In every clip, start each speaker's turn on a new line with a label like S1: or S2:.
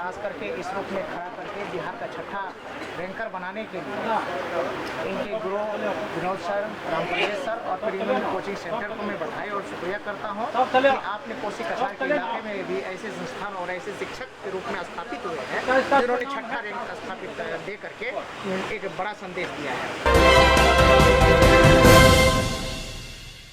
S1: तराश करके इस रूप में खड़ा करके बिहार का छठा रैंकर बनाने के लिए इनके गुरु विनोद सर, रामप्रवेश सर और प्रीमियम कोचिंग सेंटर को मैं बधाई और शुक्रिया करता हूँ कि आपने कोसी कछार के इलाके में भी ऐसे संस्थान और ऐसे शिक्षक के रूप में स्थापित हुए हैं जिन्होंने छठा रैंक स्थापित दे करके एक बड़ा संदेश दिया है।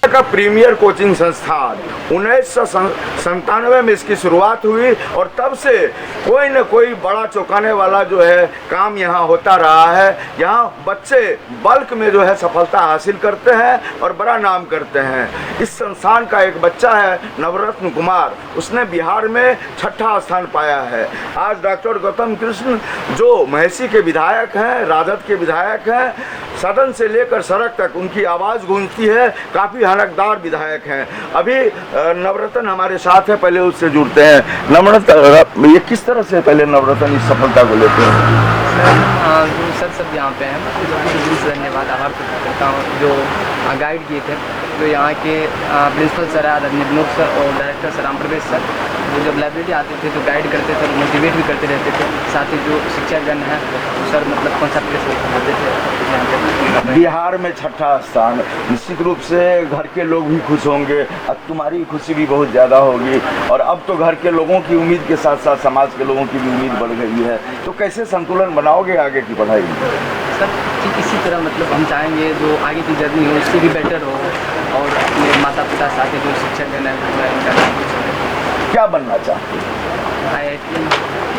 S2: का प्रीमियर कोचिंग संस्थान 1997 में इसकी शुरुआत हुई और तब से कोई न कोई बड़ा चौंकाने वाला जो है काम यहाँ होता रहा है। यहाँ बच्चे बल्क में जो है सफलता हासिल करते हैं और बड़ा नाम करते हैं। इस संस्थान का एक बच्चा है नवरत्न कुमार, उसने बिहार में छठा स्थान पाया है। आज डॉक्टर गौतम कृष्ण जो महसी के विधायक हैं, राजद के विधायक हैं, सदन से लेकर सड़क तक उनकी आवाज़ गूंजती है, काफ़ी हनकदार विधायक हैं। अभी नवरत्न हमारे साथ है, पहले उससे जुड़ते हैं। नवरत्न, ये किस तरह से पहले नवरत्न इस सफलता को लेते हैं?
S3: सर सब यहाँ पे हैं, दिल से धन्यवाद आभार प्रकट करता हूँ जो गाइड किए थे, जो यहाँ के प्रिंसिपल सर आदरणीय विनोद सर और डायरेक्टर सर रामप्रवेश सर, वो जब लाइब्रेरी आते थे तो गाइड करते थे, मोटिवेट भी करते रहते थे। साथ ही जो शिक्षागण हैं सर मतलब कॉन्सेप्ट से पढ़ाते थे।
S2: बिहार में छठा स्थान, निश्चित रूप से घर के लोग भी खुश होंगे, अब तुम्हारी खुशी भी बहुत ज़्यादा होगी और अब तो घर के लोगों की उम्मीद के साथ साथ समाज के लोगों की भी उम्मीद बढ़ गई है। तो कैसे संतुलन बनाओगे आगे की पढ़ाई?
S3: सर ठीक इसी तरह मतलब हम चाहेंगे जो आगे की जर्नी हो उससे भी बेटर हो और अपने माता पिता साथ ही जो शिक्षक है
S2: क्या बनना चाहते हैं?
S3: IIT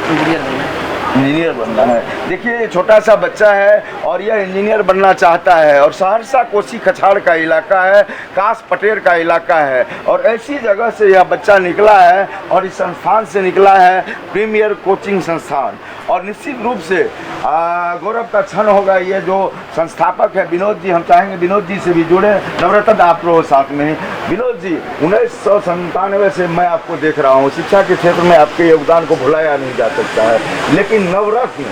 S3: इंजीनियर बनना।
S2: इंजीनियर बनना है। देखिए छोटा सा बच्चा है और यह इंजीनियर बनना चाहता है और सहरसा कोसी कछाड़ का इलाका है, कास पटेर का इलाका है और ऐसी जगह से यह बच्चा निकला है और इस संस्थान से निकला है प्रीमियर कोचिंग संस्थान। और निश्चित रूप से गौरव का क्षण होगा ये जो संस्थापक है विनोद जी, हम चाहेंगे विनोद जी से भी जुड़े। नवरत्न आप रहो साथ में। विनोद जी, 1997 से मैं आपको देख रहा हूँ, शिक्षा के क्षेत्र में आपके योगदान को भुलाया नहीं जा सकता है, लेकिन नवरत्न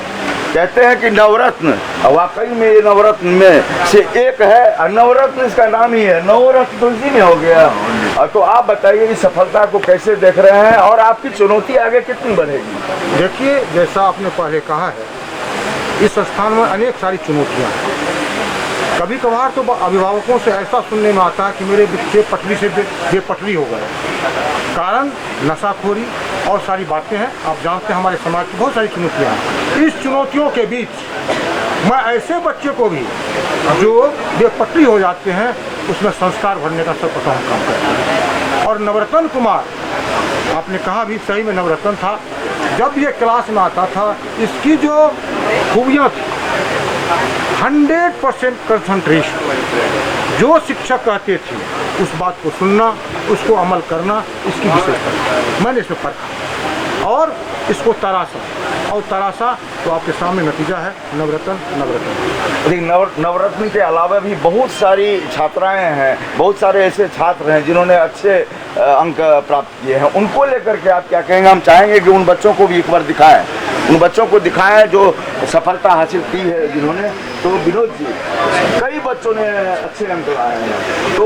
S2: कहते हैं कि नवरत्न, वाकई में ये नवरत्न में से एक है और नवरत्न इसका नाम ही है, नवरत्न तो इसी में हो गया। तो आप बताइए इस सफलता को कैसे देख रहे हैं और आपकी चुनौती आगे कितनी बढ़ेगी?
S4: देखिए जैसा आपने पहले कहा है, इस संस्थान में अनेक सारी चुनौतियाँ हैं। कभी कभार तो अभिभावकों से ऐसा सुनने में आता है कि मेरे बच्चे पटरी से बेपटरी हो गए, कारण नशाखोरी और सारी बातें हैं। आप जानते हैं हमारे समाज की बहुत सारी चुनौतियाँ हैं। इस चुनौतियों के बीच मैं ऐसे बच्चे को भी जो बेपटरी हो जाते हैं उसमें संस्कार भरने का सर्वप्रथम काम करता है। और नवरत्न कुमार, आपने कहा भी सही में नवरत्न था। जब ये क्लास में आता था इसकी जो खूबियाँ थी 100% कंसंट्रेशन, जो शिक्षक कहते थे उस बात को सुनना, उसको अमल करना, इसकी विशेषता मैंने इसमें पढ़ा और इसको तराशा तो आपके सामने नतीजा है नवरत्न।
S2: लेकिन नवरत्न के अलावा भी बहुत सारी छात्राएं हैं, बहुत सारे ऐसे छात्र हैं जिन्होंने अच्छे अंक प्राप्त किए हैं। उनको लेकर के आप क्या कहेंगे? हम चाहेंगे कि उन बच्चों को भी एक बार दिखाएं, उन बच्चों को दिखाएं जो सफलता हासिल की है जिन्होंने। तो विनोद जी, कई बच्चों ने अच्छे अंक लाए हैं, तो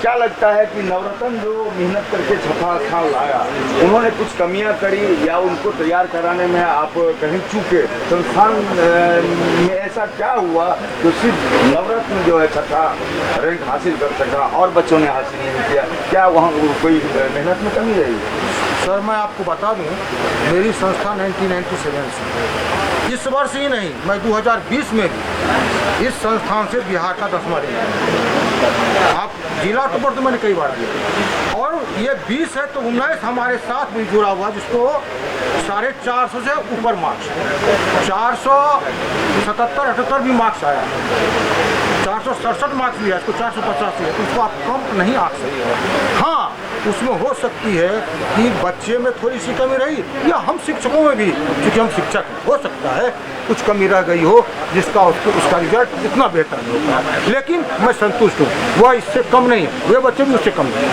S2: क्या लगता है कि नवरत्न जो मेहनत करके छठा स्थान लाया, उन्होंने कुछ कमियां करी या उनको तैयार कराने में आप कहीं चूके? संस्थान में ऐसा क्या हुआ जो सिर्फ नवरत्न जो है छठा रैंक हासिल कर सका और बच्चों ने हासिल नहीं किया? क्या वहाँ कोई मेहनत में कमी रही?
S4: सर मैं आपको बता दूं, मेरी संस्था 1997 से, इस वर्ष ही नहीं मैं 2020 में भी इस संस्थान से बिहार का 10वां रैंक, आप जिला टॉपर तो मैंने कई बार दिया। और ये 20 है तो 19 हमारे साथ भी जुड़ा हुआ जिसको 450 से ऊपर मार्क्स, 477-78 भी मार्क्स आया, 467 मार्क्स भी है, इसको 485 है, तो उसको आप कम नहीं आ सकते। हाँ उसमें हो सकती है कि बच्चे में थोड़ी सी कमी रही या हम शिक्षकों में भी, क्योंकि हम शिक्षक हैं, हो सकता है कुछ कमी रह गई हो जिसका उसका रिजल्ट इतना बेहतर नहीं होता, लेकिन मैं संतुष्ट हूँ। वह इससे कम नहीं है, वे बच्चे भी उससे कम नहीं है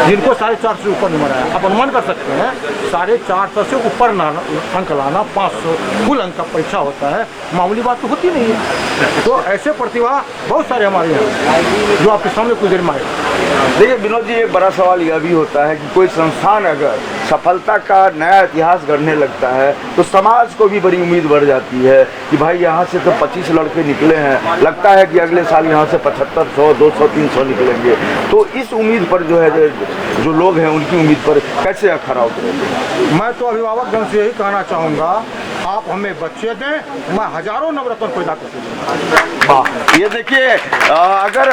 S4: जिनको 450 से ऊपर नंबर आया। आप अनुमान कर सकते हैं 450 से ऊपर अंक लाना, 500 फुल अंक का परीक्षा होता है, मामूली बात तो होती नहीं है। तो ऐसे प्रतिभा बहुत सारे हमारे यहाँ जो आपके सामने कुछ देर में आए।
S2: देखिए विनोद जी, एक बड़ा सवाल यह भी होता है कि कोई संस्थान अगर सफलता का नया इतिहास गढ़ने लगता है तो समाज को भी बड़ी उम्मीद बढ़ जाती है कि भाई यहाँ से तो 25 लड़के निकले हैं, लगता है कि अगले साल यहाँ से 75, 100, 200, 300 निकलेंगे। तो इस उम्मीद पर जो है जो लोग हैं उनकी उम्मीद पर कैसे खरा उतरेंगे?
S4: मैं तो अभिभावक जन से यही कहना चाहूँगा, आप हमें बच्चे दें, मैं हजारों नवरत्न पैदा कर दूँगा।
S2: हाँ, ये देखिए, अगर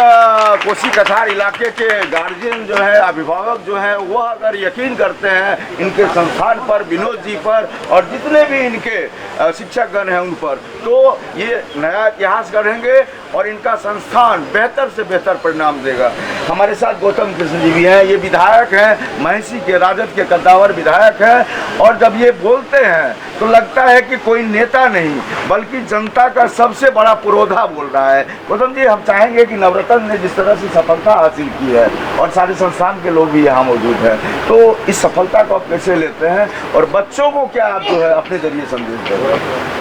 S2: कोसी कछार इलाके के गार्जियन जो है, अभिभावक जो है, वह अगर यकीन करते हैं इनके संस्थान पर, विनोद जी पर और जितने भी इनके शिक्षकगण हैं उन पर, तो ये नया इतिहास गढ़ेंगे और इनका संस्थान बेहतर से बेहतर परिणाम देगा। हमारे साथ गौतम कृष्ण जी भी हैं, ये विधायक हैं, महिषी के राजद के कद्दावर विधायक हैं, और जब ये बोलते हैं तो लगता है कि कोई नेता नहीं बल्कि जनता का सबसे बड़ा पुरोधा बोल रहा है। गौतम जी, हम चाहेंगे कि नवरत्न ने जिस तरह से सफलता हासिल की है और सारे संस्थान के लोग भी यहाँ मौजूद हैं, तो इस सफलता को आप कैसे लेते हैं और बच्चों को क्या आप जो है अपने जरिए संदेश देते हैं?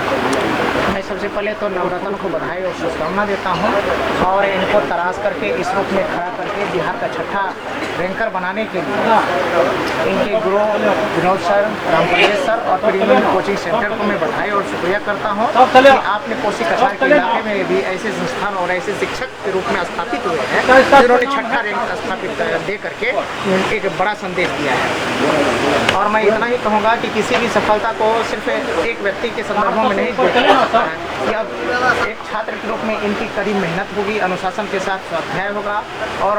S1: मैं सबसे पहले तो नवरत्न को बधाई और शुभकामना देता हूँ, और इनको तराश करके इस रूप में खड़ा करके बिहार का छठा रैंकर बनाने के लिए इनके गुरु विनोद सर, रामप्रवेश सर और प्रीमियम कोचिंग सेंटर को मैं बधाई और शुक्रिया करता हूँ कि आपने कोसी कछार के इलाके में भी ऐसे संस्थान और ऐसे शिक्षक के रूप में स्थापित हुए हैं जिन्होंने छठा रैंक स्थापित दे करके एक बड़ा संदेश दिया है। और मैं इतना ही कहूँगा कि किसी भी सफलता को सिर्फ एक व्यक्ति के संदर्भों में नहीं देखा जाता है कि अब एक छात्र के रूप में इनकी कड़ी मेहनत होगी, अनुशासन के साथ स्वाध्याय होगा और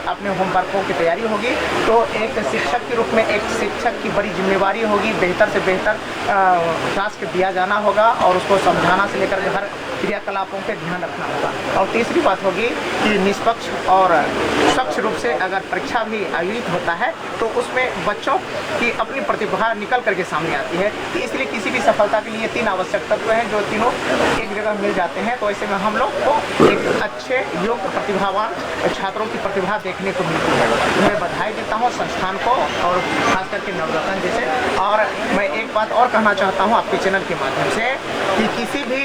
S1: अपने होमवर्कों की तैयारी होगी, तो एक शिक्षक के रूप में एक शिक्षक की बड़ी जिम्मेवारी होगी, बेहतर से बेहतर टास्क दिया जाना होगा और उसको समझाना से लेकर हर क्रियाकलापों पे ध्यान रखना होगा। और तीसरी बात होगी कि निष्पक्ष और स्वच्छ रूप से अगर परीक्षा भी आयोजित होता है तो उसमें बच्चों की अपनी प्रतिभा निकल करके सामने आती है। तो इसलिए किसी भी सफलता के लिए 3 आवश्यक तत्व हैं जो तीनों एक जगह मिल जाते हैं, तो ऐसे में हम लोग को एक अच्छे योग्य प्रतिभावान छात्रों की प्रतिभा देखने को मिलती है। मैं बधाई देता हूँ संस्थान को और खास करके नवरत्न जैसे। और मैं एक बात और कहना चाहता हूँ आपके चैनल के माध्यम से कि किसी भी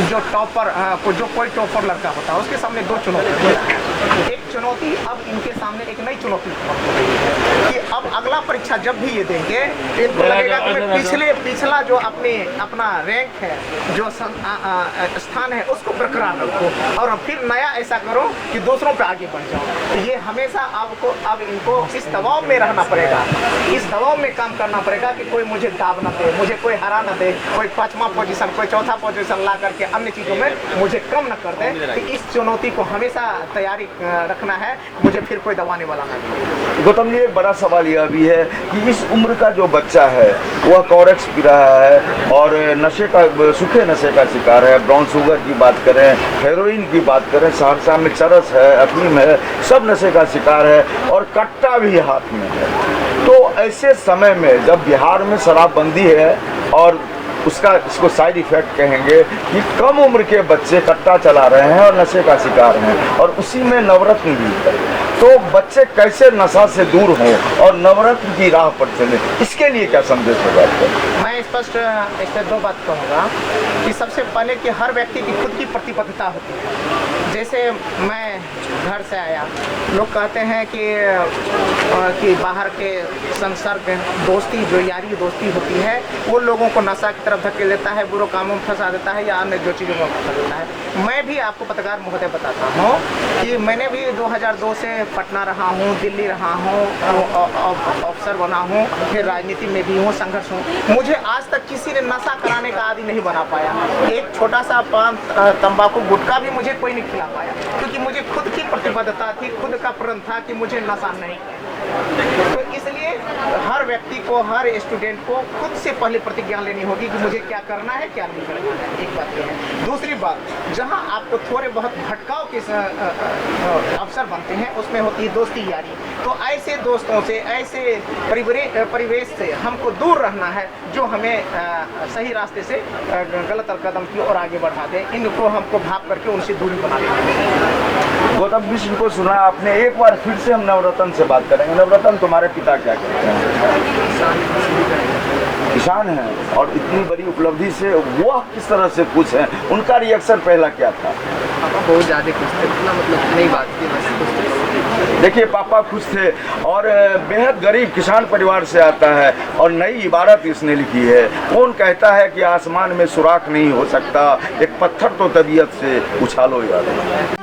S1: जो टॉपर जो कोई टॉपर लड़का होता है उसके सामने 2 चुनौती होता है। एक चुनौती अब इनके सामने एक नई चुनौती कि अब अगला परीक्षा जब भी ये देंगे इनको लगेगा कि मैं पिछला जो अपना रैंक है, जो स्थान है उसको बरकरार रखूं और फिर नया ऐसा करो कि दूसरों पे आगे बढ़ जाओ। तो ये हमेशा आपको अब इनको इस दबाव में रहना पड़ेगा, इस दबाव में काम करना पड़ेगा कि कोई मुझे दाब न दे, मुझे कोई हरा न दे, कोई 5वां पोजीशन, कोई 4था पोजीशन ला करके अन्य चीज़ों में मुझे कम न कर दे। तो इस चुनौती को हमेशा तैयारी रखना है, मुझे फिर कोई दबाने वाला नहीं।
S2: गौतम जी, एक बड़ा सवाल यह भी है कि इस उम्र का जो बच्चा है वह कॉरेक्स पी रहा है और नशे का, सूखे नशे का शिकार है। ब्राउन शुगर की बात करें, हेरोइन की बात करें, सहरसा में चरस है, अफीम है, सब नशे का शिकार है और कट्टा भी हाथ में है। तो ऐसे समय में जब बिहार में शराबबंदी है और इसको साइड इफेक्ट कहेंगे कि कम उम्र के बच्चे कट्टा चला रहे हैं और नशे का शिकार हैं और उसी में नवरत्न भी है, तो बच्चे कैसे नशा से दूर हों और नवरत्न की राह पर चले, इसके लिए क्या संदेश होगा आपका?
S1: मैं स्पष्ट इससे 2 बात कहूँगा कि सबसे पहले कि हर व्यक्ति की खुद की प्रतिबद्धता होती है। जैसे मैं घर से आया, लोग कहते हैं कि बाहर के संसर्ग दोस्ती, जो यारी दोस्ती होती है वो लोगों को नशा की तरफ धकेल देता है, बुरे कामों में फंसा देता है या अन्य जो चीज़ों में फंसा देता है। मैं भी आपको पत्रकार महोदय बताता हूँ कि मैंने भी 2002 से पटना रहा हूँ, दिल्ली रहा हूँ, अफसर बना हूँ, फिर राजनीति में भी हूँ, संघर्ष हूँ। मुझे आज तक किसी ने नशा कराने का आदि नहीं बना पाया। एक छोटा सा पान, तंबाकू, गुटखा भी मुझे कोई नहीं खिला पाया, क्योंकि मुझे खुद की प्रतिबद्धता थी, खुद का प्रण था कि मुझे नशा नहीं। तो इसलिए हर व्यक्ति को, हर स्टूडेंट को खुद से पहले प्रतिज्ञा लेनी होगी कि मुझे क्या करना है, क्या नहीं करना है। एक बात यह है। दूसरी बात, जहां आपको थोड़े बहुत भटकाव के अवसर बनते हैं उसमें होती है दोस्ती यारी। तो ऐसे दोस्तों से, ऐसे परिवेश से हमको दूर रहना है जो हमें सही रास्ते से गलत कदम की ओर आगे बढ़ा दे। इनको हमको भाप करके उनसे दूरी बना लेना।
S2: गौतम विष्णु को सुना आपने, एक बार फिर से हम नवरत्न से बात करेंगे। नवरत्न, तुम्हारे पिता क्या करते हैं? किसान हैं और इतनी बड़ी उपलब्धि से वो किस तरह से खुश हैं, उनका रिएक्शन पहला क्या था?
S3: बहुत ज़्यादा खुश थे, मतलब नई बात थी, बस खुश थे।
S2: देखिए पापा खुश थे और बेहद गरीब किसान परिवार से आता है और नई इबारत इसने लिखी है। कौन कहता है कि आसमान में सुराख नहीं हो सकता, एक पत्थर तो तबीयत से उछालो यार।